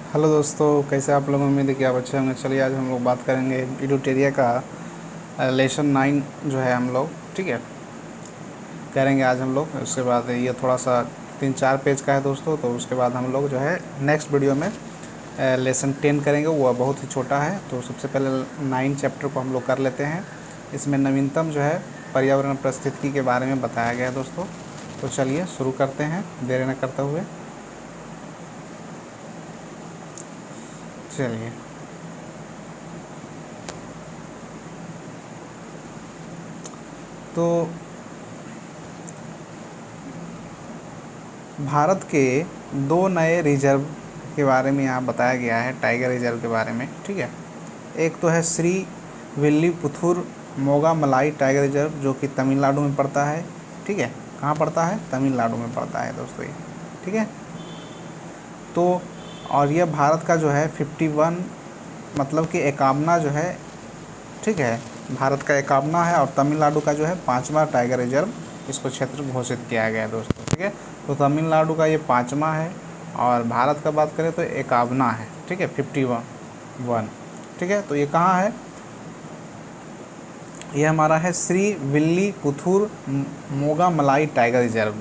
Hello दोस्तों, कैसे आप लोग? उम्मीद है कि आप अच्छे होंगे। चलिए आज हम लोग बात करेंगे इडोटेरिया का लेसन 9 जो है हम लोग, ठीक है, करेंगे आज हम लोग। उसके बाद ये थोड़ा सा 3-4 पेज का है दोस्तों, तो उसके बाद हम लोग जो है नेक्स्ट वीडियो में लेसन 10 करेंगे। वो बहुत ही छोटा है, तो सबसे पहले 9 चैप्टर को हम लोग कर लेते हैं। इसमें नवीनतम जो है पर्यावरण पारिस्थितिकी के बारे में बताया गया है दोस्तों। तो चलिए शुरू करते हैं देर न करते हुए। चलिए, तो भारत के 2 नए रिजर्व के बारे में यहाँ बताया गया है, टाइगर रिजर्व के बारे में, ठीक है। एक तो है श्री विल्लीपुथुर मोगामलाई टाइगर रिजर्व, जो कि तमिलनाडु में पड़ता है, ठीक है। कहाँ पड़ता है? तमिलनाडु में पड़ता है दोस्तों ये, ठीक है। तो और यह भारत का जो है 51, मतलब कि एकावना जो है, ठीक है, भारत का एकावना है, और तमिलनाडु का जो है 5वां टाइगर रिजर्व इसको क्षेत्र घोषित किया गया है दोस्तों, ठीक है। तो तमिलनाडु का ये 5वां है, और भारत का बात करें तो एकावना है, ठीक है, 51, ठीक है। तो ये कहाँ है? ये हमारा है श्री विल्लीपुथुर मोगामलाई टाइगर रिजर्व,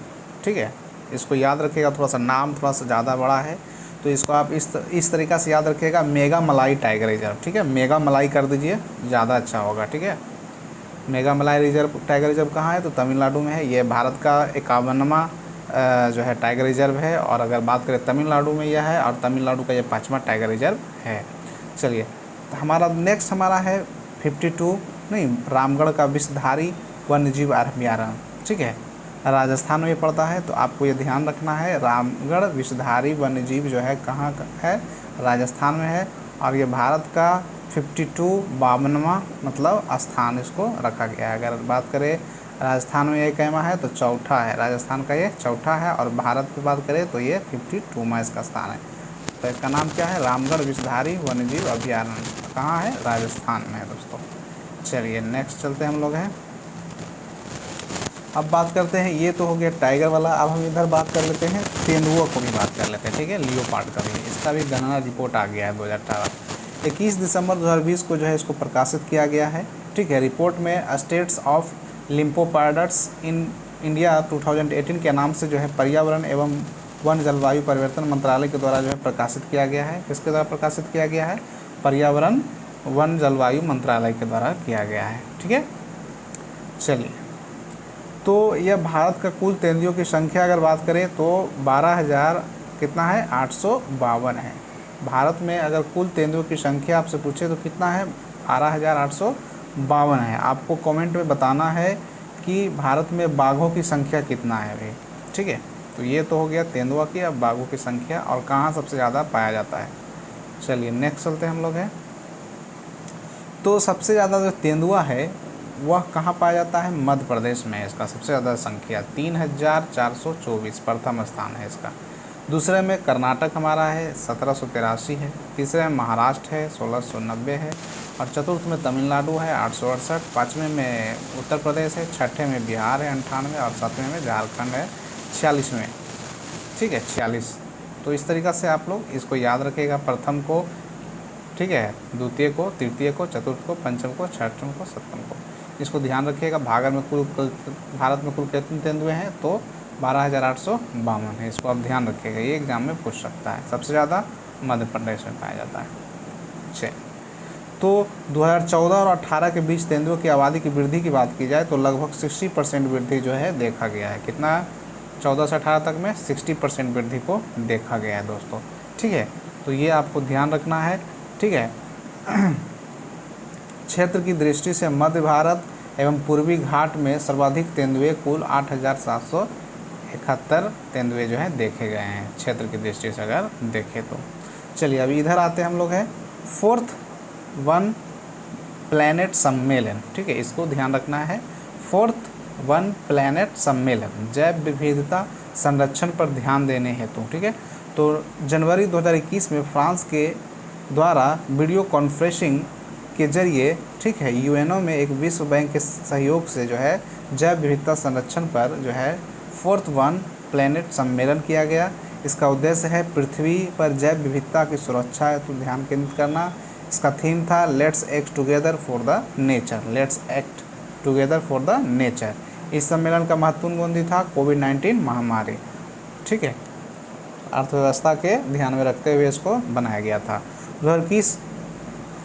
ठीक है। इसको याद रखिएगा, थोड़ा सा नाम थोड़ा सा ज़्यादा बड़ा है, तो इसको आप इस तरीक़ा से याद रखिएगा, मेगा मलाई टाइगर रिजर्व, ठीक है। मेगा मलाई कर दीजिए, ज़्यादा अच्छा होगा, ठीक है। मेगा मलाई रिजर्व, टाइगर रिजर्व कहाँ है? तो तमिलनाडु में है। ये भारत का 51वां जो है टाइगर रिजर्व है, और अगर बात करें तमिलनाडु में यह है, और तमिलनाडु का ये 5वां टाइगर रिजर्व है। चलिए, तो हमारा नेक्स्ट हमारा है 52, नहीं, रामगढ़ का विषधारी वन्यजीव अभयारण्य, ठीक है, राजस्थान में पड़ता है। तो आपको ये ध्यान रखना है, रामगढ़ विषधारी वन्यजीव जो है कहाँ है? राजस्थान में है, और ये भारत का 52वां मतलब स्थान इसको रखा गया है। अगर बात करें राजस्थान में ये कैमा है तो चौथा है, राजस्थान का ये चौथा है, और भारत की बात करें तो ये 52वां इसका स्थान है। तो इसका नाम क्या है? रामगढ़ विषधारी वन्यजीव अभयारण्य। कहाँ है? राजस्थान में है दोस्तों। चलिए नेक्स्ट चलते हैं हम लोग हैं। अब बात करते हैं, ये तो हो गया टाइगर वाला। अब हम इधर बात कर लेते हैं तेंदुआ को भी बात कर लेते हैं, ठीक है, लियोपार्ड का भी। इसका भी गणना रिपोर्ट आ गया है 2018, 21 दिसंबर 2020 को जो है इसको प्रकाशित किया गया है, ठीक है। रिपोर्ट में स्टेट्स ऑफ लिम्पोपार्ड्स इन इंडिया 2018 के नाम से जो है पर्यावरण एवं वन जलवायु परिवर्तन मंत्रालय के द्वारा जो है प्रकाशित किया गया है। किसके द्वारा प्रकाशित किया गया है? पर्यावरण वन जलवायु मंत्रालय के द्वारा किया गया है, ठीक है। चलिए, तो यह भारत का कुल तेंदुओं की संख्या अगर बात करें तो 12,000 कितना है? 852 है। भारत में अगर कुल तेंदुओं की संख्या आपसे पूछे तो कितना है? 12,852 है। आपको कमेंट में बताना है कि भारत में बाघों की संख्या कितना है अभी, ठीक है। तो ये तो हो गया तेंदुआ की। अब बाघों की संख्या और कहाँ सबसे ज़्यादा पाया जाता है। चलिए नेक्स्ट चलते हैं हम लोग हैं। तो सबसे ज़्यादा जो तेंदुआ है वह कहाँ पाया जाता है? मध्य प्रदेश में। इसका सबसे ज़्यादा संख्या 3,424 प्रथम स्थान है इसका। दूसरे में कर्नाटक हमारा है, 1783 है। तीसरे में महाराष्ट्र है, 1690 है। और चतुर्थ में तमिलनाडु है, 868। पाँचवें में उत्तर प्रदेश है, छठे में बिहार है 98, और सातवें में झारखंड है 46वें, ठीक है, 46। तो इस तरीक़ा से आप लोग इसको याद रखिएगा, प्रथम को, ठीक है, द्वितीय को, तृतीय को, चतुर्थ को, पंचम को, छठम को, सप्तम को, इसको ध्यान रखिएगा। भारत में कुल कितने तेंदुए हैं? तो 12,852 है। इसको आप ध्यान रखिएगा, ये एग्जाम में पूछ सकता है। सबसे ज़्यादा मध्य प्रदेश में पाया जाता है। चलिए, तो 2014 और 18 के बीच तेंदुओं की आबादी की वृद्धि की बात की जाए तो लगभग 60% वृद्धि जो है देखा गया है। कितना? 14 से 18 तक में 60% वृद्धि को देखा गया है दोस्तों, ठीक है। तो ये आपको ध्यान रखना है, ठीक है। क्षेत्र की दृष्टि से मध्य भारत एवं पूर्वी घाट में सर्वाधिक तेंदुए, कुल 8,771 तेंदुए जो हैं देखे गए हैं क्षेत्र की दृष्टि से अगर देखें तो। चलिए अभी इधर आते हैं हम लोग हैं 4th वन प्लैनेट सम्मेलन, ठीक है, इसको ध्यान रखना है। 4th वन प्लैनेट सम्मेलन जैव विविधता संरक्षण पर ध्यान देने हेतु, ठीक है। तो जनवरी 2021 में फ्रांस के द्वारा वीडियो कॉन्फ्रेंसिंग के जरिए, ठीक है, यूएनओ में एक विश्व बैंक के सहयोग से जो है जैव विविधता संरक्षण पर जो है 4th वन प्लैनेट सम्मेलन किया गया। इसका उद्देश्य है पृथ्वी पर जैव विविधता की सुरक्षा है, तो ध्यान केंद्रित करना। इसका थीम था let's act together for the nature, let's act together for the nature. इस सम्मेलन का महत्वपूर्ण बिंदु था कोविड-19 महामारी, ठीक है, अर्थव्यवस्था के ध्यान में रखते हुए इसको बनाया गया था। 2021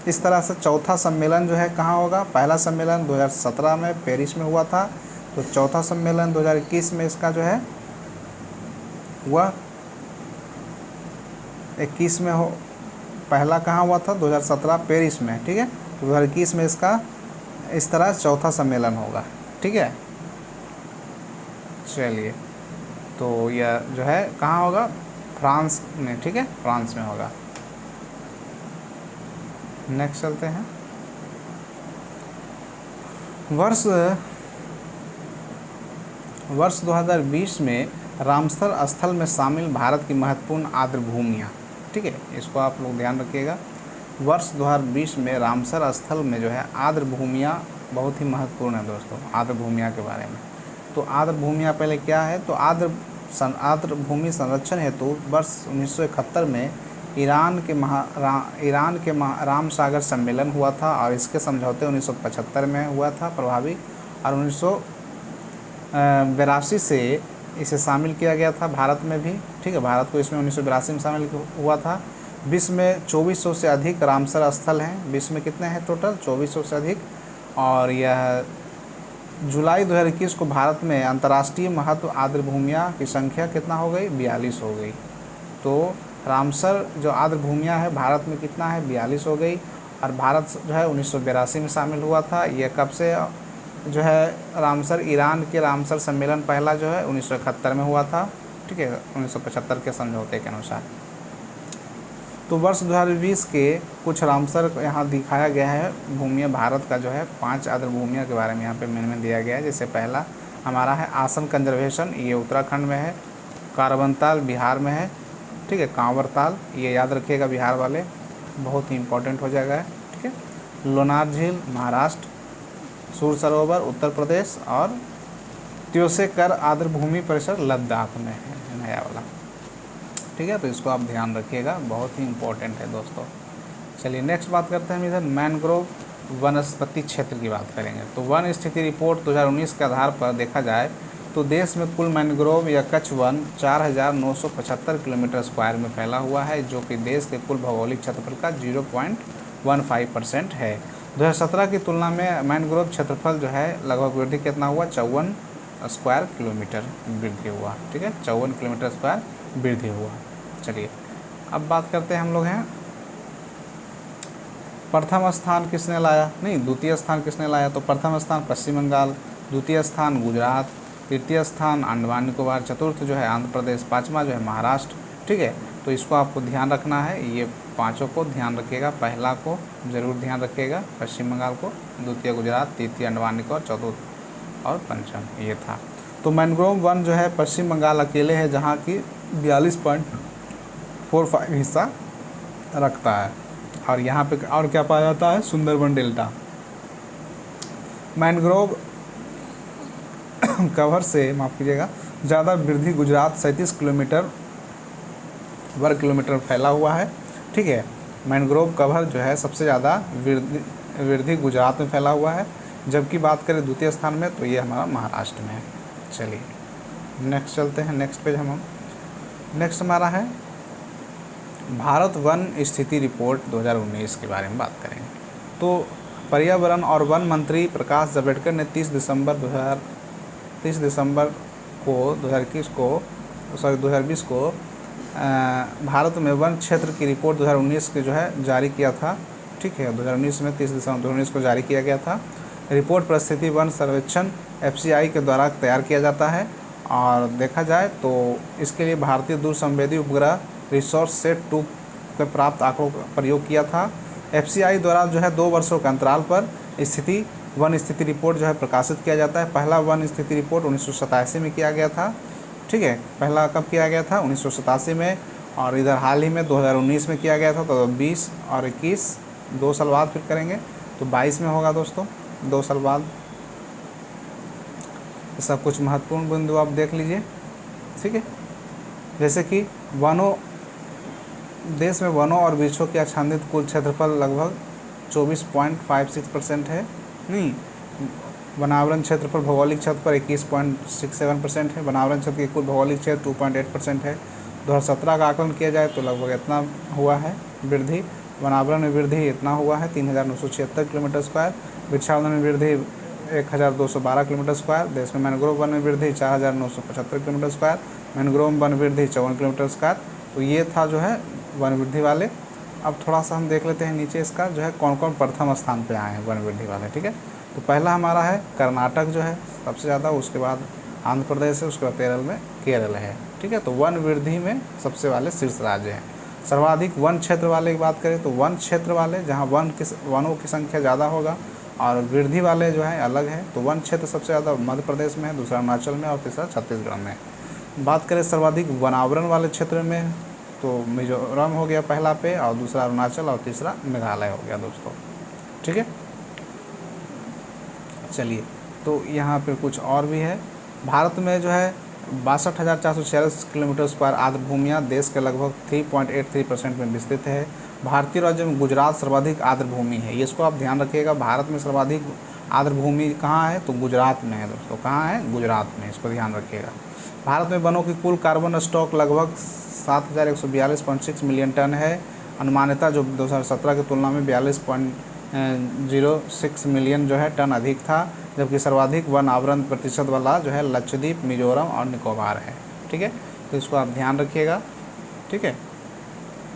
इस तरह से चौथा सम्मेलन जो है कहाँ होगा? पहला सम्मेलन 2017 में पेरिस में हुआ था, तो चौथा सम्मेलन 2021 में इसका जो है वह 21 में हो, पहला कहाँ हुआ था? 2017 पेरिस में, ठीक है। 2021 में इसका इस तरह चौथा सम्मेलन होगा, ठीक है। चलिए, तो यह जो है कहाँ होगा? फ्रांस में, ठीक है, फ्रांस में होगा। नेक्स्ट चलते हैं। वर्ष 2020 में रामसर स्थल में शामिल भारत की महत्वपूर्ण आर्द्र भूमियाँ, ठीक है, इसको आप लोग ध्यान रखिएगा। वर्ष 2020 में रामसर स्थल में जो है आर्द्र भूमियाँ बहुत ही महत्वपूर्ण है दोस्तों, आर्द्र भूमियाँ के बारे में। तो आर्द्र भूमियाँ पहले क्या है? तो आर्द्र भूमि संरक्षण हेतु वर्ष 1971 में ईरान के राम सागर सम्मेलन हुआ था, और इसके समझौते 1975 में हुआ था प्रभावी, और 1982 से इसे शामिल किया गया था भारत में भी, ठीक है। भारत को इसमें 1982 में शामिल हुआ था। विश्व में 2400 से अधिक रामसर स्थल हैं। विश्व में कितने हैं टोटल? 2400 से अधिक। और यह जुलाई 2021 को भारत में अंतर्राष्ट्रीय महत्व आर्द्र भूमियाँ की संख्या कितना हो गई? 42 हो गई। तो रामसर जो आर्द्र भूमियाँ है भारत में कितना है? 42 हो गई। और भारत जो है 1982 में शामिल हुआ था। यह कब से जो है रामसर, ईरान के रामसर सम्मेलन पहला जो है 1971 में हुआ था, ठीक है, 1975 के समझौते के अनुसार। तो वर्ष 2020 के कुछ रामसर यहाँ दिखाया गया है भूमिया भारत का जो है 5 आर्द्र भूमिया के बारे में यहाँ पे में दिया गया है। जैसे पहला हमारा है आसन कंजर्वेशन, ये उत्तराखंड में है। कारबनताल बिहार में है, ठीक है। कांवरताल, ये याद रखिएगा बिहार वाले, बहुत ही इंपॉर्टेंट हो जाएगा, ठीक है। लोनार झील महाराष्ट्र, सूर सरोवर उत्तर प्रदेश, और त्योसेकर आर्द्र भूमि परिसर लद्दाख में है, नया वाला, ठीक है। तो इसको आप ध्यान रखिएगा, बहुत ही इंपॉर्टेंट है दोस्तों। चलिए नेक्स्ट बात करते हैं हम इधर मैनग्रोव वनस्पति क्षेत्र की बात करेंगे। तो वन स्थिति रिपोर्ट 2019 के आधार पर देखा जाए तो देश में कुल मैनग्रोव या कच्छ वन 4975 किलोमीटर स्क्वायर में फैला हुआ है, जो कि देश के कुल भौगोलिक क्षेत्रफल का 0.15% है। 2017 की तुलना में मैनग्रोव क्षेत्रफल जो है लगभग वृद्धि कितना हुआ? 54 स्क्वायर किलोमीटर वृद्धि हुआ, ठीक है, 54 किलोमीटर स्क्वायर वृद्धि हुआ। चलिए अब बात करते हैं हम लोग हैं प्रथम स्थान किसने लाया, नहीं द्वितीय स्थान किसने लाया। तो प्रथम स्थान पश्चिम बंगाल, द्वितीय स्थान गुजरात, तृतीय स्थान अंडमान निकोबार, चतुर्थ जो है आंध्र प्रदेश, पाँचवा जो है महाराष्ट्र, ठीक है। तो इसको आपको ध्यान रखना है, ये पांचों को ध्यान रखिएगा। पहला को ज़रूर ध्यान रखिएगा पश्चिम बंगाल को, द्वितीय गुजरात, तृतीय अंडमान निकोबार, चतुर्थ और पंचम ये था। तो मैनग्रोव वन जो है पश्चिम बंगाल अकेले है, जहाँ की 42.45 हिस्सा रखता है। और यहाँ पे और क्या पाया जाता है? सुंदरबन डेल्टा। मैनग्रोव कवर से माफ़ कीजिएगा ज़्यादा वृद्धि गुजरात 37 किलोमीटर वर्ग किलोमीटर फैला हुआ है, ठीक है। मैनग्रोव कवर जो है सबसे ज़्यादा वृद्धि गुजरात में फैला हुआ है, जबकि बात करें द्वितीय स्थान में तो ये हमारा महाराष्ट्र में है। चलिए नेक्स्ट चलते हैं, नेक्स्ट पेज हम नेक्स्ट हमारा है भारत वन स्थिति रिपोर्ट 2019 के बारे में बात करेंगे। तो पर्यावरण और वन मंत्री प्रकाश जावड़ेकर ने 30 दिसंबर को 2020 को भारत में वन क्षेत्र की रिपोर्ट 2019 के जो है जारी किया था, ठीक है। 2019 में 30 दिसंबर 2019 को जारी किया गया था। रिपोर्ट परिस्थिति वन सर्वेक्षण FCI के द्वारा तैयार किया जाता है, और देखा जाए तो इसके लिए भारतीय दूरसंवेदी उपग्रह रिसोर्स सेट 2 के प्राप्त आंकड़ों का प्रयोग किया था। FCI द्वारा जो है 2 वर्षों के अंतराल पर वन स्थिति रिपोर्ट जो है प्रकाशित किया जाता है। पहला वन स्थिति रिपोर्ट 1987 में किया गया था, ठीक है। पहला कब किया गया था? 1987 में। और इधर हाल ही में 2019 में किया गया था। तो 20 और 21 2 साल बाद फिर करेंगे, तो 22 में होगा दोस्तों, 2 साल बाद। सब कुछ महत्वपूर्ण बिंदु आप देख लीजिए, ठीक है। जैसे कि वनों, देश में वनों और वृक्षों की आच्छादित कुल क्षेत्रफल लगभग 24.56% है। नहीं, वनावरण क्षेत्रफल भौगोलिक क्षेत्रफल 21.67% है। वनावरण क्षेत्र की कुल भौगोलिक क्षेत्र 2.8% है। 2017 का आकलन किया जाए तो लगभग इतना हुआ है वृद्धि। वनावरण में वृद्धि इतना हुआ है 3976 किलोमीटर स्क्वायर। वृक्षावरण में वृद्धि 1212 किलोमीटर स्क्वायर। देश में मैनग्रोव वन में वृद्धि 4975 किलोमीटर स्क्वायर। मैनग्रोव वन वृद्धि 54 किलोमीटर स्क्वायर। तो ये था जो है वन वृद्धि वाले। अब थोड़ा सा हम देख लेते हैं नीचे इसका जो है कौन कौन प्रथम स्थान पे आए हैं वन वृद्धि वाले। ठीक है, तो पहला हमारा है कर्नाटक जो है सबसे ज़्यादा, उसके बाद आंध्र प्रदेश है, उसके बाद केरल है। ठीक है, तो वन वृद्धि में सबसे वाले शीर्ष राज्य हैं। सर्वाधिक वन क्षेत्र वाले की बात करें तो वन क्षेत्र वाले जहाँ वनों की संख्या ज़्यादा होगा और वृद्धि वाले जो है अलग है। तो वन क्षेत्र सबसे ज़्यादा मध्य प्रदेश में है, दूसरा अरुणाचल में और तीसरा छत्तीसगढ़ में। बात करें सर्वाधिक वनावरण वाले क्षेत्र में तो मिजोरम हो गया पहला पे, और दूसरा अरुणाचल और तीसरा मेघालय हो गया दोस्तों। ठीक है, चलिए तो यहाँ पे कुछ और भी है। भारत में जो है 62,446 किलोमीटर स्क्वायर आर्द्र भूमियाँ देश के लगभग 3.83% में विस्तृत है। भारतीय राज्यों में गुजरात सर्वाधिक आर्द्र भूमि है, ये इसको आप ध्यान रखिएगा। भारत में सर्वाधिक आर्द्र भूमि कहाँ है तो गुजरात में है दोस्तों। कहाँ है? गुजरात में, इसको ध्यान रखिएगा। भारत में वनों की कुल कार्बन स्टॉक लगभग 7,142.6 मिलियन टन है। अनुमानिता जो 2017 की तुलना में 42.06 मिलियन जो है टन अधिक था, जबकि सर्वाधिक वन आवरण प्रतिशत वाला जो है लक्षद्वीप, मिजोरम और निकोबार है। ठीक है, तो इसको आप ध्यान रखिएगा। ठीक है,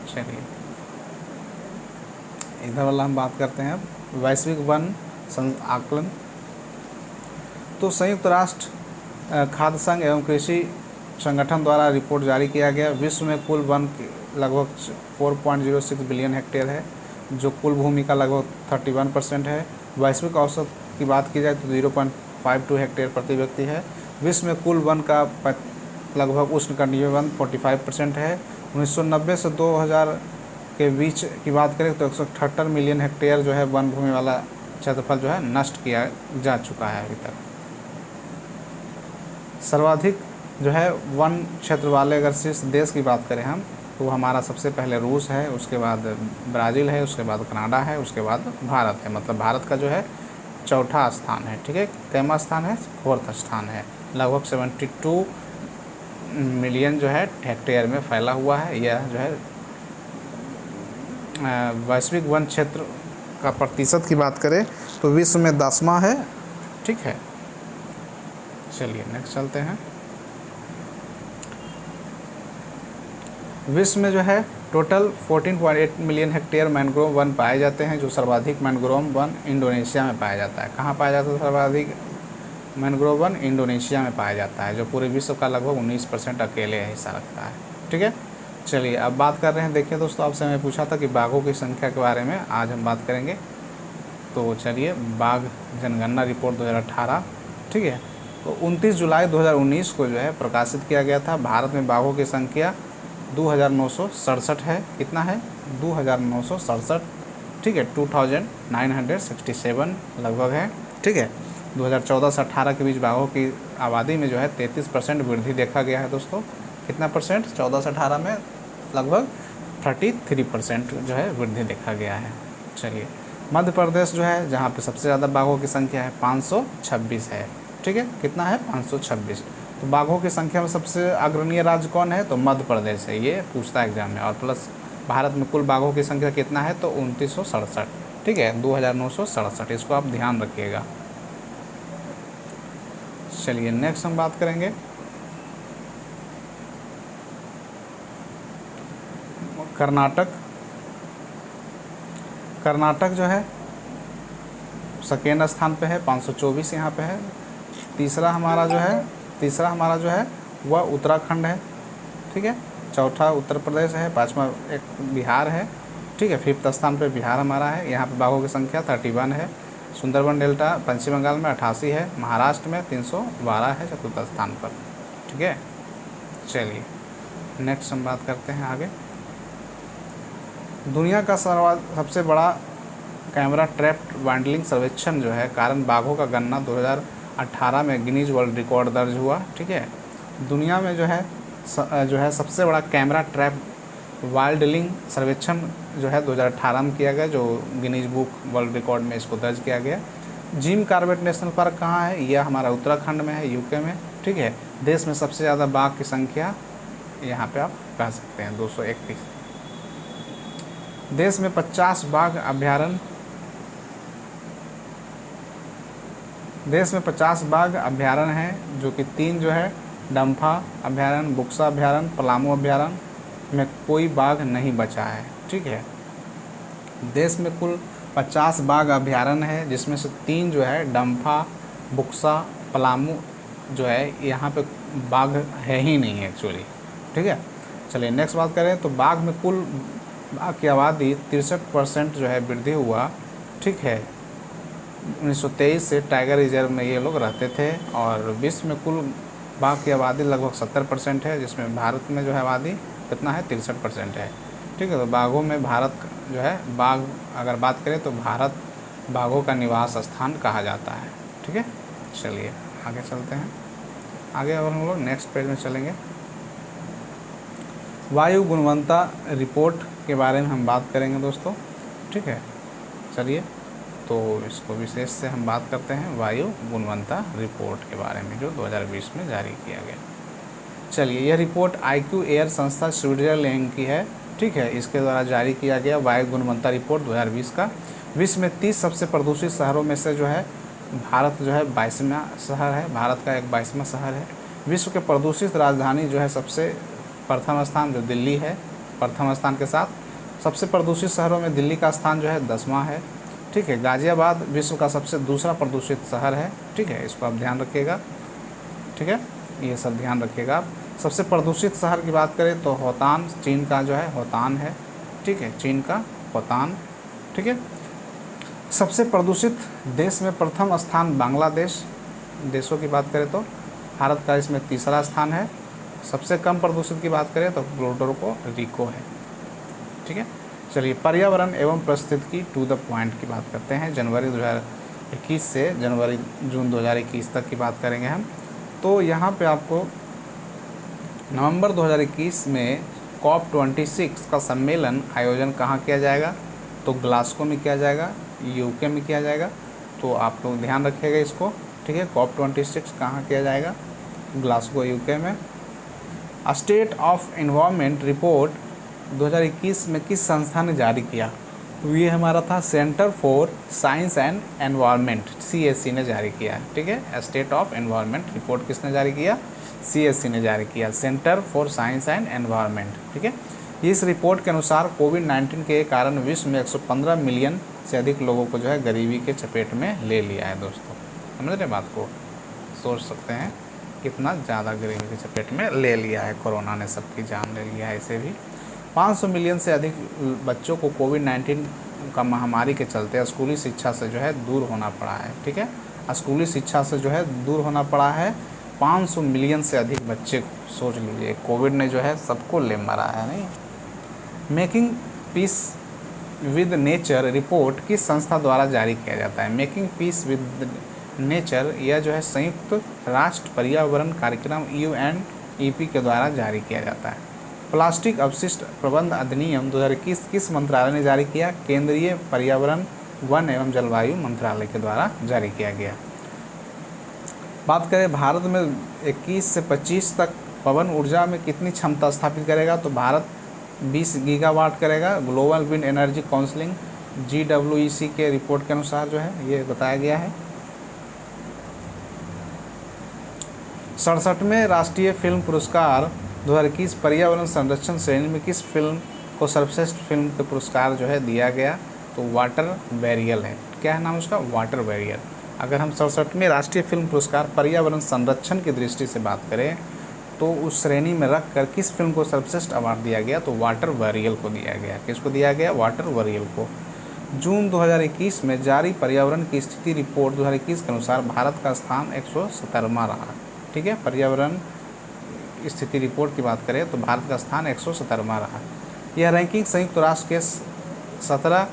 चलिए इधर वाला हम बात करते हैं अब वैश्विक वन आकलन। तो संयुक्त राष्ट्र खाद्य संघ एवं कृषि संगठन द्वारा रिपोर्ट जारी किया गया। विश्व में कुल वन लगभग 4.06 बिलियन हेक्टेयर है, जो कुल भूमि का लगभग 31% है। वैश्विक औसत की बात की जाए तो 0.52 हेक्टेयर प्रति व्यक्ति है। विश्व में कुल वन का लगभग उष्णकटिबंधीय वन 45% है। 1990 से 2000 के बीच की बात करें तो 178 मिलियन हेक्टेयर जो है वन भूमि वाला क्षेत्रफल जो है नष्ट किया जा चुका है अभी तक। सर्वाधिक जो है वन क्षेत्र वाले अगर शीर्ष देश की बात करें हम तो हमारा सबसे पहले रूस है, उसके बाद ब्राज़ील है, उसके बाद कनाडा है, उसके बाद भारत है। मतलब भारत का जो है चौथा स्थान है। ठीक है, कैमा स्थान है? 4th स्थान है। लगभग 72 मिलियन जो है हेक्टेयर में फैला हुआ है। यह जो है वैश्विक वन क्षेत्र का प्रतिशत की बात करें तो विश्व में 10वां है। ठीक है, चलिए नेक्स्ट चलते हैं। विश्व में जो है total 14.8 million hectare mangrove one पाए जाते हैं, जो सर्वाधिक मैनग्रोव वन इंडोनेशिया में पाया जाता है। कहाँ पाया जाता है सर्वाधिक मैनग्रोव वन? इंडोनेशिया में पाया जाता है, जो पूरे विश्व का लगभग 19% अकेले हिस्सा रखता है। ठीक है, चलिए अब बात कर रहे हैं। देखिए दोस्तों, आपसे मैं पूछा था कि बाघों की संख्या के बारे में आज हम बात करेंगे। तो चलिए, बाघ जनगणना रिपोर्ट 2018। ठीक है, तो 29 जुलाई 2019 को जो है प्रकाशित किया गया था। भारत में बाघों की संख्या 2967 है। कितना है? 2967। ठीक है, 2967 लगभग है। ठीक है, 2014 से 18 के बीच बाघों की आबादी में जो है 33% वृद्धि देखा गया है दोस्तों। कितना परसेंट? 14 से 18 में लगभग 33% जो है वृद्धि देखा गया है। चलिए, मध्य प्रदेश जो है जहाँ पे सबसे ज़्यादा बाघों की संख्या है 526 है। ठीक है, कितना है? 526। तो बाघों की संख्या में सबसे अग्रणीय राज्य कौन है? तो मध्य प्रदेश है। ये पूछता है एग्जाम में। और प्लस भारत में कुल बाघों की संख्या कितना है? तो 2967। ठीक है, 2967। इसको आप ध्यान रखिएगा। चलिए नेक्स्ट हम बात करेंगे कर्नाटक। कर्नाटक जो है सेकेंड स्थान पे है, 524 यहाँ पे है। तीसरा हमारा जो है वह उत्तराखंड है। ठीक है, चौथा उत्तर प्रदेश है, 5वां एक बिहार है। ठीक है, 5th स्थान पे बिहार हमारा है। यहाँ पे बाघों की संख्या 31 है। सुंदरबन डेल्टा पश्चिम बंगाल में 88 है। महाराष्ट्र में 312 है 4th स्थान पर। ठीक है, चलिए नेक्स्ट हम बात करते हैं आगे। दुनिया का सबसे बड़ा कैमरा ट्रैप्ड वाइल्डलिंग सर्वेक्षण जो है कारण बाघों का गणना 2018 में गिनीज वर्ल्ड रिकॉर्ड दर्ज हुआ। ठीक है, दुनिया में जो है जो है सबसे बड़ा कैमरा ट्रैप वाइल्डलिंग सर्वेक्षण जो है 2018 में किया गया, जो गिनीज बुक वर्ल्ड रिकॉर्ड में इसको दर्ज किया गया। जिम कॉर्बेट नेशनल पार्क कहाँ है? यह हमारा उत्तराखंड में है, यूके में, ठीक है। देश में सबसे ज़्यादा बाघ की संख्या यहाँ पे आप कह सकते हैं 231। देश में 50 बाघ अभ्यारण्य, देश में 50 बाघ अभ्यारण्य हैं, जो कि 3 जो है डम्फा अभ्यारण्य, बुक्सा अभ्यारण्य, पलामू अभ्यारण्य में कोई बाघ नहीं बचा है, ठीक है। देश में कुल 50 बाघ अभ्यारण्य है, जिसमें से 3 जो है डम्फा, बुक्सा, पलामू जो है यहाँ पे बाघ है ही नहीं है एक्चुअली, ठीक है। चलिए नेक्स्ट बात करें तो बाघ में कुल बाघ की आबादी 63% जो है वृद्धि हुआ, ठीक है। 1923 से टाइगर रिजर्व में ये लोग रहते थे, और विश्व में कुल बाघ की आबादी लगभग 70% है, जिसमें भारत में जो है आबादी कितना है? 63% है, ठीक है। तो बाघों में भारत जो है, बाघ अगर बात करें तो भारत बाघों का निवास स्थान कहा जाता है, ठीक है। चलिए आगे चलते हैं। आगे और हम लोग नेक्स्ट पेज में चलेंगे। वायु गुणवत्ता रिपोर्ट के बारे में हम बात करेंगे दोस्तों, ठीक है। चलिए तो इसको विशेष से हम बात करते हैं वायु गुणवत्ता रिपोर्ट के बारे में, जो 2020 में जारी किया गया। चलिए यह रिपोर्ट IQ एयर संस्था स्विट्जरलैंड की है, ठीक है। इसके द्वारा जारी किया गया वायु गुणवत्ता रिपोर्ट 2020 का। विश्व में 30 सबसे प्रदूषित शहरों में से जो है भारत जो है 22वां शहर है, भारत का एक 22वां शहर है। विश्व के प्रदूषित राजधानी जो है सबसे प्रथम स्थान जो दिल्ली है, प्रथम स्थान के साथ सबसे प्रदूषित शहरों में दिल्ली का स्थान जो है 10वां है, ठीक है। गाज़ियाबाद विश्व का सबसे दूसरा प्रदूषित शहर है, ठीक है। इसको आप ध्यान रखिएगा, ठीक है, ये सब ध्यान रखिएगा आप। सबसे प्रदूषित शहर की बात करें तो होतान चीन का जो है होतान है, ठीक है, चीन का होतान, ठीक है। सबसे प्रदूषित देश में प्रथम स्थान बांग्लादेश, देशों की बात करें तो भारत का इसमें तीसरा स्थान है। सबसे कम प्रदूषित की बात करें तो पोर्टो रिको है, ठीक है। चलिए पर्यावरण एवं पारिस्थितिकी टू द पॉइंट की बात करते हैं। जनवरी 2021 से जून 2021 तक की बात करेंगे हम। तो यहाँ पे आपको नवंबर 2021 में COP26 का सम्मेलन आयोजन कहाँ किया जाएगा? तो ग्लासगो में किया जाएगा, यूके में किया जाएगा। तो आप लोग ध्यान रखिएगा इसको, ठीक है। COP26 कहाँ किया जाएगा? ग्लासगो यूके में। स्टेट ऑफ एनवायरनमेंट रिपोर्ट 2021 में किस संस्था ने जारी किया? तो ये हमारा था centre for science and environment, CSE ने जारी किया, ठीक है। स्टेट ऑफ एनवायरनमेंट रिपोर्ट किसने जारी किया? CSE ने जारी किया, centre for science and environment, ठीक है। इस रिपोर्ट के अनुसार कोविड-19 के कारण विश्व में 115 मिलियन से अधिक लोगों को जो है गरीबी के चपेट में ले लिया है दोस्तों। समझ रहे बात को? सोच सकते हैं कितना ज़्यादा गरीबी के चपेट में ले लिया है, कोरोना ने सबकी जान ले लिया है। इसे भी 500 मिलियन से अधिक बच्चों को कोविड-19 का महामारी के चलते स्कूली शिक्षा से जो है दूर होना पड़ा है, ठीक है। स्कूली शिक्षा से जो है दूर होना पड़ा है 500 मिलियन से अधिक बच्चे को। सोच लीजिए कोविड ने जो है सबको ले मारा है, नहीं। Making peace with nature report किस संस्था द्वारा जारी किया जाता है? मेकिंग पीस विद नेचर यह जो है संयुक्त राष्ट्र पर्यावरण कार्यक्रम UNEP के द्वारा जारी किया जाता है। प्लास्टिक अपशिष्ट प्रबंध अधिनियम 2021 किस मंत्रालय ने जारी किया? केंद्रीय पर्यावरण वन एवं जलवायु मंत्रालय के द्वारा जारी किया गया। बात करें भारत में 21 से 25 तक पवन ऊर्जा में कितनी क्षमता स्थापित करेगा? तो भारत 20 गीगावाट करेगा। Global wind energy counselling GWEC के रिपोर्ट के अनुसार जो है ये बताया गया है। 67वें राष्ट्रीय फिल्म पुरस्कार 2021 पर्यावरण संरक्षण श्रेणी में किस फिल्म को सर्वश्रेष्ठ फिल्म के पुरस्कार जो है दिया गया? तो वाटर बैरियर है। क्या है नाम उसका? Water barrier. अगर हम 67वें राष्ट्रीय फिल्म पुरस्कार पर्यावरण संरक्षण की दृष्टि से बात करें तो उस श्रेणी में रख कर किस फिल्म को सर्वश्रेष्ठ अवार्ड दिया गया? तो वाटर बैरियर को दिया गया। किसको दिया गया? वाटर बैरियर को। जून 2021 में जारी पर्यावरण की स्थिति रिपोर्ट 2021 के अनुसार भारत का स्थान 117वां रहा, ठीक है। पर्यावरण स्थिति रिपोर्ट की बात करें तो भारत का स्थान 117वां रहा। यह रैंकिंग संयुक्त राष्ट्र के 17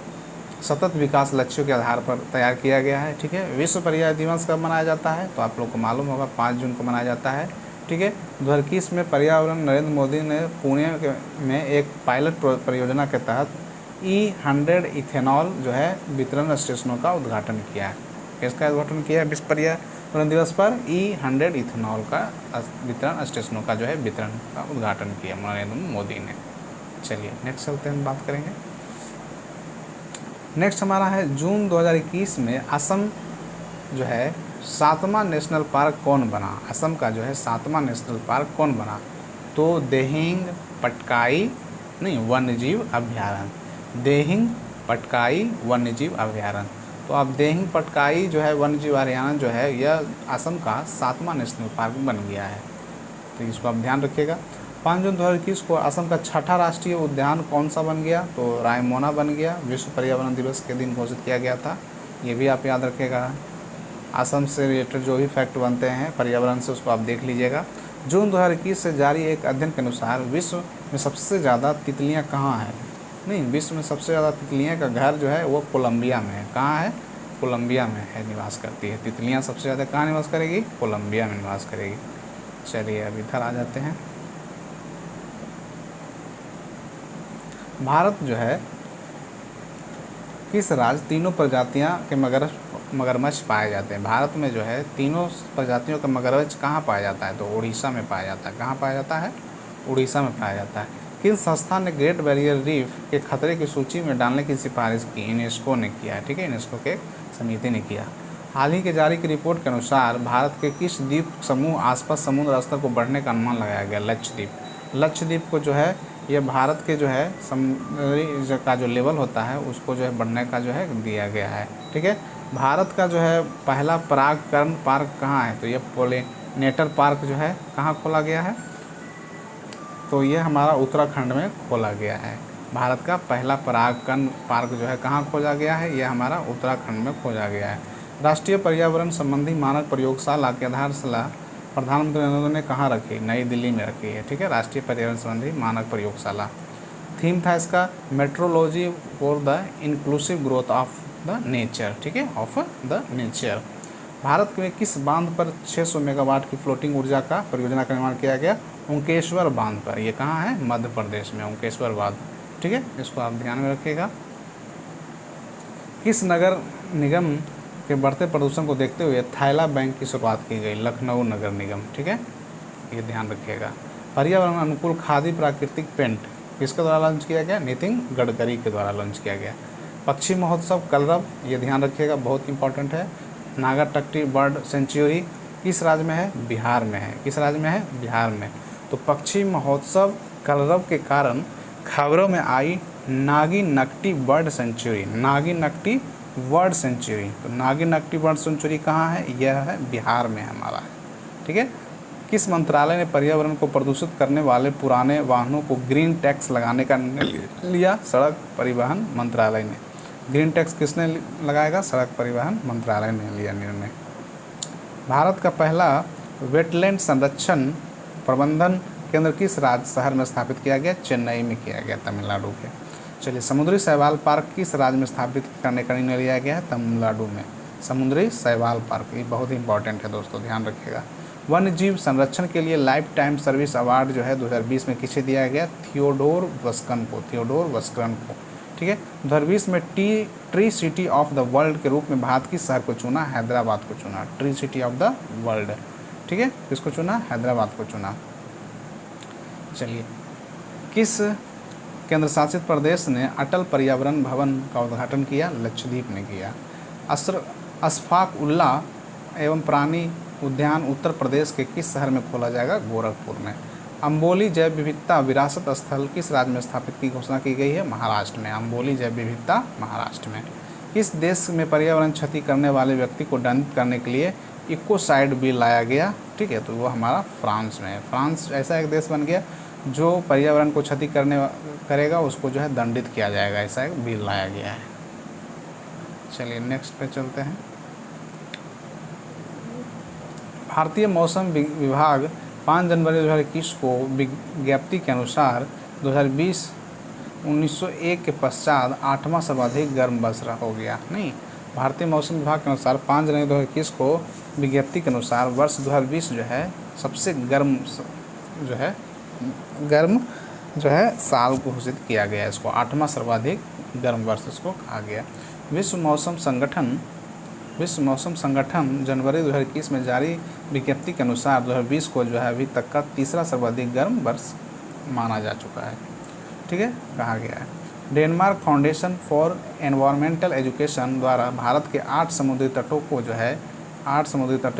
सतत विकास लक्ष्यों के आधार पर तैयार किया गया है, ठीक है। विश्व पर्यावरण दिवस कब मनाया जाता है? तो आप लोग को मालूम होगा 5 जून को मनाया जाता है। ठीक है। 2021 में पर्यावरण नरेंद्र मोदी ने पुणे में एक पायलट परियोजना के तहत E100 इथेनॉल जो है वितरण स्टेशनों का उद्घाटन किया है। किसका उद्घाटन किया है विश्व पर्यावरण दिवस पर? E100 इथेनॉल का वितरण स्टेशनों का जो है वितरण का उद्घाटन किया नरेंद्र मोदी ने। चलिए नेक्स्ट चलते हैं, बात करेंगे। नेक्स्ट हमारा है जून 2021 में असम जो है 7वां नेशनल पार्क कौन बना? असम का जो है 7वां नेशनल पार्क कौन बना? तो देहिंग पटकाई वन्यजीव अभ्यारण्य, देहिंग पटकाई वन्यजीव अभ्यारण्य। तो अब देहिंग पटकाई जो है वन्यजीव अभ्यारण्य जो है यह असम का 7वां नेशनल पार्क बन गया है, तो इसको आप ध्यान रखिएगा। 5 जून 2021 को असम का 6ठा राष्ट्रीय उद्यान कौन सा बन गया? तो रायमोना बन गया। विश्व पर्यावरण दिवस के दिन घोषित किया गया था, ये भी आप याद रखिएगा। असम से रिलेटेड जो भी फैक्ट बनते हैं पर्यावरण से उसको आप देख लीजिएगा। जून 2021 से जारी एक अध्ययन के अनुसार विश्व में सबसे ज़्यादा तितलियाँ कहाँ हैं? विश्व में सबसे ज़्यादा तितलियाँ का घर जो है वो कोलंबिया में है। कहाँ है? कोलंबिया में है, निवास करती है। तितलियाँ सबसे ज़्यादा कहाँ निवास करेगी? कोलंबिया में निवास करेगी। चलिए अब इधर आ जाते हैं। भारत जो है किस राज्य तीनों प्रजातियां के मगरमच्छ पाए जाते हैं? भारत में जो है तीनों प्रजातियों का मगरमच्छ कहाँ पाया जाता है? तो उड़ीसा में पाया जाता है। कहाँ पाया जाता है? उड़ीसा में पाया जाता है। किस संस्था ने ग्रेट बैरियर रीफ के खतरे की सूची में डालने की सिफारिश की? यूनेस्को ने किया है, ठीक है, यूनेस्को के समिति ने किया। हाल ही के जारी की रिपोर्ट के अनुसार भारत के किस द्वीप समूह आसपास समुद्र स्तर को बढ़ने का अनुमान लगाया गया? लक्षद्वीप। लक्षद्वीप को जो है ये भारत के जो है समुद्री का जो लेवल होता है उसको जो है बढ़ने का जो है दिया गया है, ठीक है। भारत का जो है पहला परागकण पार्क कहाँ है? तो ये पोलिनेटर पार्क जो है कहाँ खोला गया है? तो ये हमारा उत्तराखंड में खोला गया है। भारत का पहला परागकण पार्क जो है कहाँ खोजा गया है? यह हमारा उत्तराखंड में खोजा गया है। राष्ट्रीय पर्यावरण संबंधी मानक प्रयोगशाला की आधारशिला प्रधानमंत्री नरेंद्र मोदी ने कहाँ रखी? नई दिल्ली में रखी है, ठीक है, राष्ट्रीय पर्यावरण संबंधी मानक प्रयोगशाला। थीम था इसका metrology for the inclusive growth of the nature, ठीक है, ऑफ द नेचर। भारत में किस बांध पर 600 मेगावाट की फ्लोटिंग ऊर्जा का परियोजना का निर्माण किया गया? ओंकेश्वर बांध पर। ये कहाँ है? मध्य प्रदेश में ओंकेश्वर बांध, ठीक है, इसको आप ध्यान में रखिएगा। किस नगर निगम के बढ़ते प्रदूषण को देखते हुए थैला बैंक की शुरुआत की गई? लखनऊ नगर निगम, ठीक है, ये ध्यान रखिएगा। पर्यावरण अनुकूल खादी प्राकृतिक पेंट किसके द्वारा लॉन्च किया गया? नितिन गडकरी के द्वारा लॉन्च किया गया। पक्षी महोत्सव कलरव, ये ध्यान रखिएगा, बहुत इंपॉर्टेंट है। नागाटट्टी बर्ड सेंचुरी किस राज्य में है? बिहार में है। किस राज्य में है? बिहार में। तो पक्षी महोत्सव कलरव के कारण खबरों में आई नागिनक्टी बर्ड सेंचुरी, नागिनक्टी बर्ड सेंचुरी। तो नागिनक्टी बर्ड सेंचुरी कहाँ है? यह है बिहार में हमारा, ठीक है। किस मंत्रालय ने पर्यावरण को प्रदूषित करने वाले पुराने वाहनों को ग्रीन टैक्स लगाने का निर्णय लिया? सड़क परिवहन मंत्रालय ने। ग्रीन टैक्स किसने लगाएगा? सड़क परिवहन मंत्रालय ने लिया निर्णय। भारत का पहला वेटलैंड संरक्षण प्रबंधन केंद्र किस राज्य शहर में स्थापित किया गया? चेन्नई में किया गया, तमिलनाडु के। चलिए, समुद्री शैवाल पार्क किस राज्य में स्थापित करने का निर्णय लिया गया है? तमिलनाडु में। समुद्री शैवाल पार्क, ये बहुत ही इंपॉर्टेंट है दोस्तों, ध्यान रखिएगा। वन्य जीव संरक्षण के लिए लाइफ टाइम सर्विस अवार्ड जो है 2020 में किसे दिया गया? थियोडोर वस्कन को, थियोडोर वस्कन को, ठीक है। 2020 में tree city of the world के रूप में भारत किस शहर को चुना? हैदराबाद को चुना, tree city of the world, ठीक है, किसको चुना? हैदराबाद को चुना। चलिए, किस केंद्र शासित प्रदेश ने अटल पर्यावरण भवन का उद्घाटन किया? लक्षद्वीप ने किया। अशफाक उल्लाह एवं प्राणी उद्यान उत्तर प्रदेश के किस शहर में खोला जाएगा? गोरखपुर में। अम्बोली जैव विविधता विरासत स्थल किस राज्य में स्थापित की घोषणा की गई है? महाराष्ट्र में। अम्बोली जैव विविधता महाराष्ट्र में। किस देश में पर्यावरण क्षति करने वाले व्यक्ति को दंडित करने के लिए इकोसाइड बिल लाया गया? ठीक है, तो वो हमारा फ्रांस में है। फ्रांस ऐसा एक देश बन गया जो पर्यावरण को क्षति करेगा उसको जो है दंडित किया जाएगा, ऐसा एक बिल लाया गया है। चलिए नेक्स्ट पे चलते हैं। भारतीय मौसम विभाग 5 जनवरी 2021 को विज्ञप्ति के अनुसार 2020-1901 के पश्चात 8वां सर्वाधिक गर्म वर्ष हो गया। नहीं, भारतीय मौसम विभाग के अनुसार 5 जनवरी 2021 को विज्ञप्ति के अनुसार वर्ष 2020 जो है सबसे गर्म जो है गर्म जो है साल को घोषित किया गया है इसको, 8वां सर्वाधिक गर्म वर्ष इसको कहा गया। विश्व मौसम संगठन जनवरी 2021 में जारी विज्ञप्ति के अनुसार 2020 को जो है अभी तक का तीसरा सर्वाधिक गर्म वर्ष माना जा चुका है, ठीक है, कहा गया है। Denmark foundation for environmental education द्वारा भारत के 8 समुद्री तटों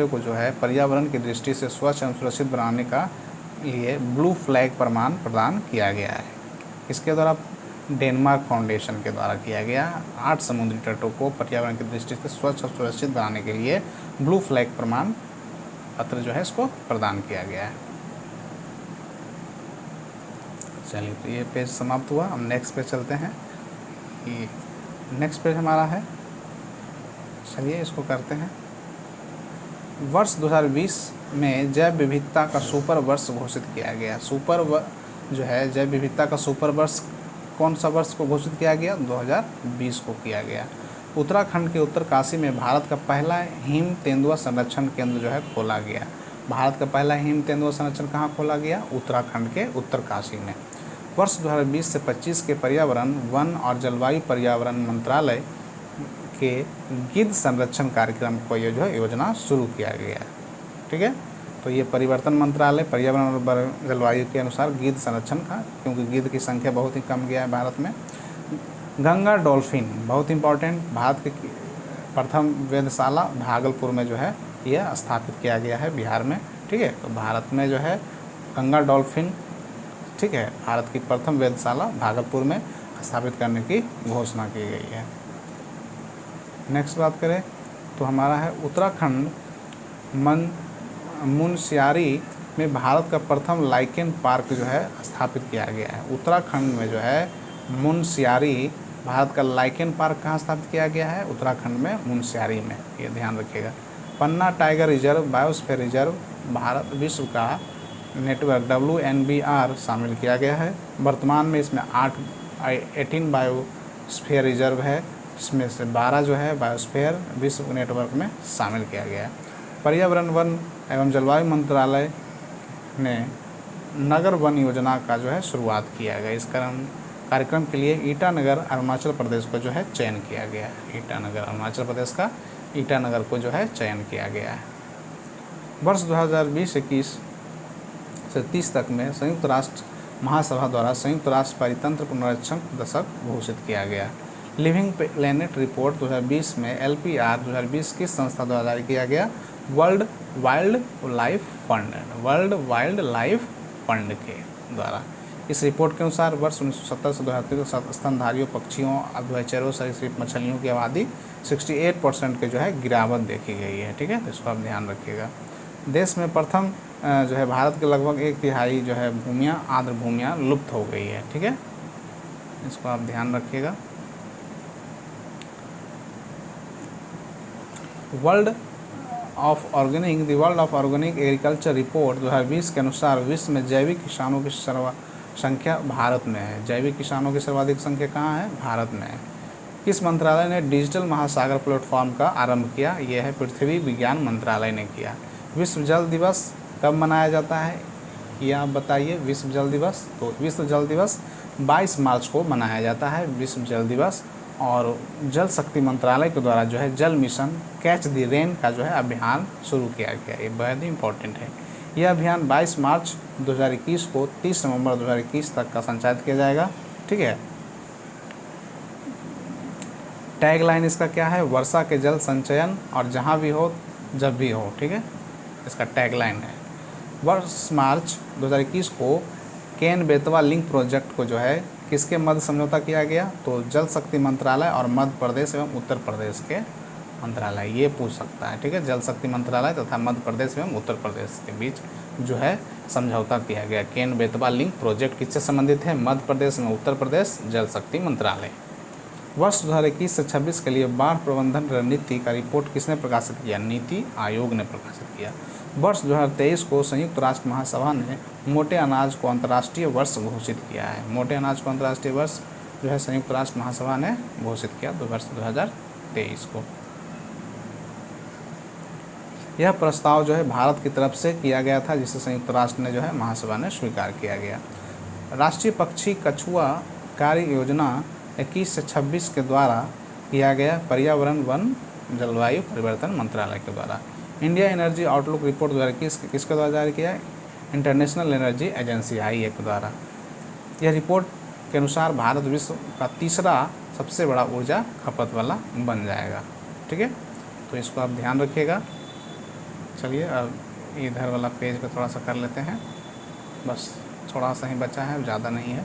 को जो है पर्यावरण की दृष्टि से स्वच्छ एवं सुरक्षित बनाने का लिए ब्लू फ्लैग प्रमाण प्रदान किया गया है। किसके द्वारा? डेनमार्क फाउंडेशन के द्वारा किया गया। 8 समुद्री तटों को पर्यावरण की दृष्टि से स्वच्छ और सुरक्षित बनाने के लिए ब्लू फ्लैग प्रमाण पत्र जो है इसको प्रदान किया गया है। चलिए, तो ये पेज समाप्त हुआ। हम नेक्स्ट पेज चलते हैं। ये नेक्स्ट पेज हमारा है, चलिए इसको करते हैं। वर्ष 2020 में जैव विविधता का सुपर वर्ष घोषित किया गया। जैव विविधता का सुपर वर्ष कौन सा वर्ष को घोषित किया गया? 2020 को किया गया। उत्तराखंड के उत्तरकाशी में भारत का पहला हिम तेंदुआ संरक्षण केंद्र जो है खोला गया। भारत का पहला हिम तेंदुआ संरक्षण कहाँ खोला गया? उत्तराखंड के उत्तरकाशी में। वर्ष 2020 से 25 के पर्यावरण, वन और जलवायु पर्यावरण मंत्रालय के गिद्ध संरक्षण कार्यक्रम को ये जो है योजना शुरू किया गया है, ठीक है। तो ये परिवर्तन मंत्रालय पर्यावरण और जलवायु के अनुसार गिद्ध संरक्षण का, क्योंकि गिद्ध की संख्या बहुत ही कम गया है भारत में। गंगा डॉल्फिन बहुत इंपॉर्टेंट, भारत की प्रथम वेधशाला भागलपुर में जो है यह स्थापित किया गया है बिहार में, ठीक है। तो भारत में जो है गंगा डॉल्फिन, ठीक है, भारत की प्रथम वेधशाला भागलपुर में स्थापित करने की घोषणा की गई है। नेक्स्ट बात करें तो हमारा है उत्तराखंड मुनस्यारी में भारत का प्रथम लाइकेन पार्क जो है स्थापित किया गया है। उत्तराखंड में जो है मुनस्यारी, भारत का लाइकेन पार्क कहाँ स्थापित किया गया है? उत्तराखंड में मुनस्यारी में, ये ध्यान रखिएगा। Panna tiger reserve biosphere reserve Bharat विश्व का नेटवर्क WNBR शामिल किया गया है। वर्तमान में इसमें 18 बायोस्फीयर रिजर्व है, इसमें से 12 जो है बायोस्फीयर विश्व नेटवर्क में शामिल किया गया है। पर्यावरण, वन एवं जलवायु मंत्रालय ने नगर वन योजना का जो है शुरुआत किया गया। इस कार्यक्रम के लिए ईटानगर अरुणाचल प्रदेश को जो है चयन किया गया है। ईटानगर अरुणाचल प्रदेश का ईटानगर को जो है चयन किया गया है। वर्ष 2020-21 से 30 तक में संयुक्त राष्ट्र महासभा द्वारा संयुक्त राष्ट्र परितंत्र पुनरीक्षण दशक घोषित किया गया। लिविंग प्लेनेट रिपोर्ट 2020 में LPR 2020 किस संस्था द्वारा जारी किया गया? वर्ल्ड वाइल्ड लाइफ फंड के द्वारा। इस रिपोर्ट के अनुसार वर्ष 1970 से 2030 तक स्तनधारियों पक्षियों, अभयचरों, सरीसृप मछलियों की आबादी 68% के जो है गिरावट देखी गई है, ठीक है। तो इसको आप ध्यान रखिएगा। देश में प्रथम जो है भारत के लगभग 1/3 जो है भूमियाँ, आर्द्र भूमियाँ लुप्त हो गई है, ठीक है। इसको आप ध्यान रखिएगा। World of organic agriculture report 2020 के अनुसार विश्व में जैविक किसानों की संख्या भारत में है। जैविक किसानों की सर्वाधिक संख्या कहाँ है? भारत में है। किस मंत्रालय ने डिजिटल महासागर प्लेटफॉर्म का आरंभ किया? यह है पृथ्वी विज्ञान मंत्रालय ने किया। विश्व जल दिवस कब मनाया जाता है, ये आप बताइए। विश्व जल दिवस, तो विश्व जल दिवस 22 मार्च को मनाया जाता है, विश्व जल दिवस। और जल शक्ति मंत्रालय के द्वारा जो है जल मिशन कैच द रेन का जो है अभियान शुरू किया गया। ये बहुत ही इम्पोर्टेंट है। यह अभियान 22 मार्च 2021 को 30 नवंबर 2021 तक का संचालित किया जाएगा, ठीक है। टैगलाइन इसका क्या है? वर्षा के जल संचयन और जहाँ भी हो जब भी हो, ठीक है, इसका टैगलाइन है। वर्ष मार्च 2021 को केन बेतवा लिंक प्रोजेक्ट को जो है किसके मध्य समझौता किया गया? तो जल शक्ति मंत्रालय और मध्य प्रदेश एवं उत्तर प्रदेश के मंत्रालय, ये पूछ सकता है, ठीक है। जल शक्ति मंत्रालय तथा मध्य प्रदेश एवं उत्तर प्रदेश के बीच जो है समझौता किया गया। केन बेतवा लिंक प्रोजेक्ट किससे संबंधित है? मध्य प्रदेश एवं उत्तर प्रदेश जल शक्ति मंत्रालय। वर्ष 2021 से 26 के लिए बाढ़ प्रबंधन रणनीति का रिपोर्ट किसने प्रकाशित किया? नीति आयोग ने प्रकाशित किया। वर्ष 2023 को संयुक्त राष्ट्र महासभा ने मोटे अनाज को अंतर्राष्ट्रीय वर्ष घोषित किया है। मोटे अनाज को अंतर्राष्ट्रीय वर्ष जो है संयुक्त राष्ट्र महासभा ने घोषित किया वर्ष 2023 को। यह प्रस्ताव जो है भारत की तरफ से किया गया था, जिसे संयुक्त राष्ट्र ने जो है महासभा ने स्वीकार किया गया। राष्ट्रीय पक्षी कछुआ कार्य योजना 21 से 26 के द्वारा किया गया, पर्यावरण वन जलवायु परिवर्तन मंत्रालय के द्वारा। इंडिया एनर्जी आउटलुक रिपोर्ट 2021 किसके द्वारा जारी किया है? इंटरनेशनल एनर्जी एजेंसी IEA के द्वारा। यह रिपोर्ट के अनुसार भारत विश्व का तीसरा सबसे बड़ा ऊर्जा खपत वाला बन जाएगा। ठीक है, तो इसको आप ध्यान रखिएगा। चलिए अब इधर वाला पेज पे थोड़ा सा कर लेते हैं, बस थोड़ा सा ही बचा है, ज़्यादा नहीं है।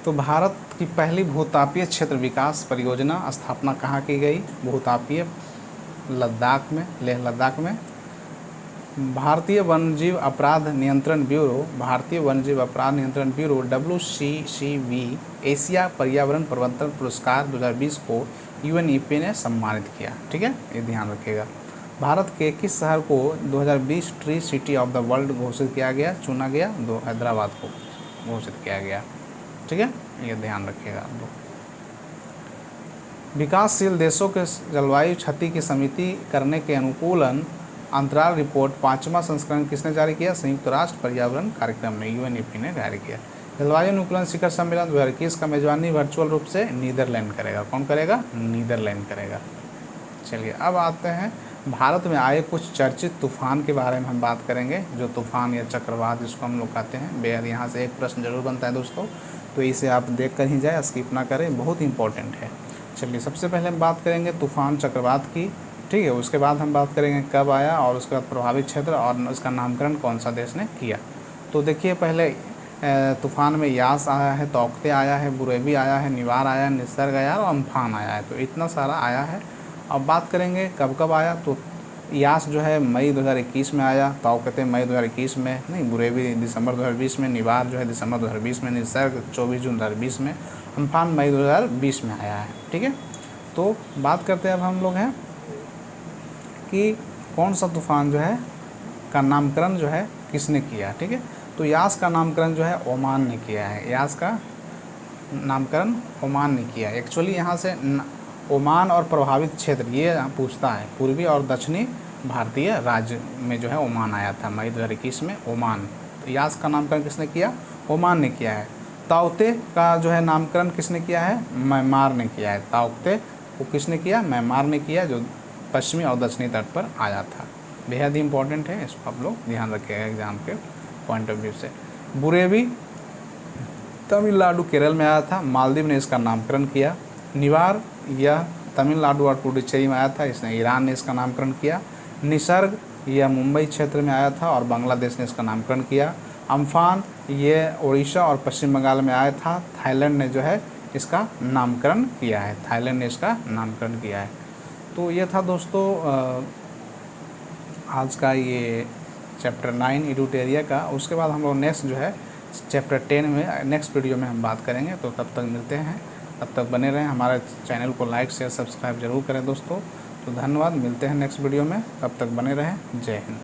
तो भारत की पहली भूतापीय क्षेत्र विकास परियोजना स्थापना कहाँ की गई? भूतापीय लद्दाख में, लेह लद्दाख में। भारतीय वन्यजीव अपराध नियंत्रण ब्यूरो, भारतीय वन्यजीव अपराध नियंत्रण ब्यूरो WCCB एशिया पर्यावरण परिवर्तन पुरस्कार 2020 को UNEP ने सम्मानित किया। ठीक है, ये ध्यान रखिएगा। भारत के किस शहर को 2020 tree city of the world घोषित किया गया, चुना गया? हैदराबाद को घोषित किया गया। ठीक है, ये ध्यान रखिएगा आप लोग। विकासशील देशों के जलवायु क्षति की समिति करने के अनुकूलन अंतराल रिपोर्ट 5वां संस्करण किसने जारी किया? संयुक्त राष्ट्र पर्यावरण कार्यक्रम में UNEP ने जारी किया। जलवायु अनुकूलन शिखर सम्मेलन 2021 का मेजबानी वर्चुअल रूप से नीदरलैंड करेगा। कौन करेगा? नीदरलैंड करेगा। चलिए अब आते हैं भारत में आए कुछ चर्चित तूफान के बारे में हम बात करेंगे। जो तूफान या चक्रवात जिसको हम लोग कहते हैं, बेहद यहाँ से एक प्रश्न जरूर बनता है दोस्तों, तो इसे आप देख कर ही जाए, स्किप ना करें, बहुत इंपॉर्टेंट है। चलिए सबसे पहले हम बात करेंगे तूफान चक्रवात की। ठीक है, उसके बाद हम बात करेंगे कब आया और उसके बाद प्रभावित क्षेत्र और उसका नामकरण कौन सा देश ने किया। तो देखिए पहले तूफान में यास आया है, तौकते आया है, बुरेवी आया है, निवार आया है, निसर्ग आया और अम्फान आया है। तो इतना सारा आया है। अब बात करेंगे कब कब आया। तो यास जो है मई 2021 में आया, तौकते मई 2021 में, नहीं बुरेवी दिसंबर 2020 में, निवार जो है दिसंबर 2020 में, निसर्ग 24 जून 2020 में, अम्फान मई 2020 में आया है। ठीक है, तो बात करते हैं अब हम लोग हैं कि कौन सा तूफ़ान जो है का नामकरण जो है किसने किया। ठीक है, तो यास का नामकरण जो है ओमान ने किया है। यास का नामकरण ओमान ने किया है। एक्चुअली यहाँ से ओमान और प्रभावित क्षेत्र ये पूछता है, पूर्वी और दक्षिणी भारतीय राज्य में जो है ओमान आया था मई 2021 में, ओमान। तो यास का नामकरण किसने किया? ओमान ने किया है। ताउते का जो है नामकरण किसने किया है? म्यांमार ने किया है। ताउते को किसने किया? म्यांमार ने किया, जो पश्चिमी और दक्षिणी तट पर आया था। बेहद ही इंपॉर्टेंट है, इसको आप लोग ध्यान रखिएगा एग्जाम के पॉइंट ऑफ व्यू से। बुरेवी तमिलनाडु केरल में आया था, मालदीव ने इसका नामकरण किया। निवार यह तमिलनाडु और पुडुचेरी में आया था, इसने ईरान ने इसका नामकरण किया। निसर्ग यह मुंबई क्षेत्र में आया था और बांग्लादेश ने इसका नामकरण किया। अम्फान ये उड़ीसा और पश्चिम बंगाल में आया था, थाईलैंड ने जो है इसका नामकरण किया है। थाईलैंड ने इसका नामकरण किया है। तो ये था दोस्तों आज का ये चैप्टर 9 इडूटेरिया का। उसके बाद हम लोग नेक्स्ट जो है चैप्टर 10 में नेक्स्ट वीडियो में हम बात करेंगे। तो तब तक मिलते हैं, तब तक बने रहें, हमारे चैनल को लाइक शेयर सब्सक्राइब जरूर करें दोस्तों। तो धन्यवाद, मिलते हैं नेक्स्ट वीडियो में, तब तक बने रहें। जय हिंद।